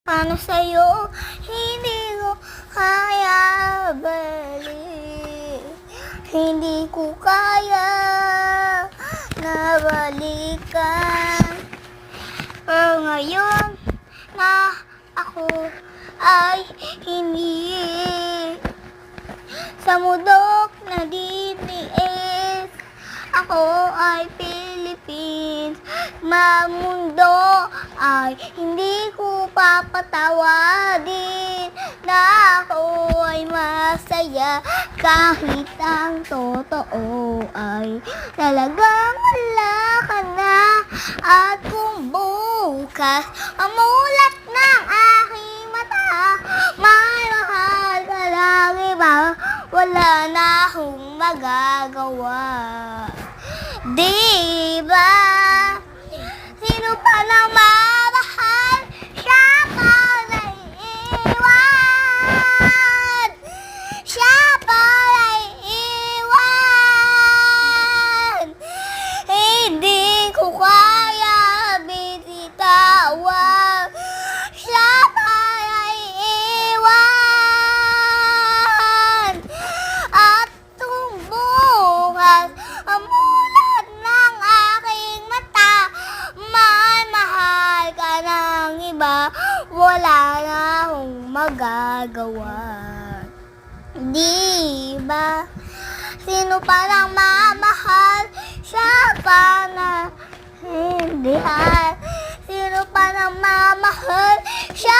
Paano sa'yo, hindi ko kaya balik. Hindi ko kaya na balikan. Pero ngayon na ako ay hindi sa mundok na DDS. Ako ay Philippines. Mamundo ay hindi ko papatawadin na ako ay masaya kahit ang totoo ay talagang wala ka na. At kung bukas amulat ng aking mata, mahal ka lang iba, wala na akong magagawa. Diba? Sino pa nang mamahal, siya pa naiiwan. Siya pa naiiwan. Hindi ko kaya binitawan. Siya pa naiiwan. At kung bukas amulat ng aking mata, mahal ka ng iba, wala na akong magagawa. Diba? Sino pa nang mamahal, siya pa na hindi. Sino pa nang mamahal, siya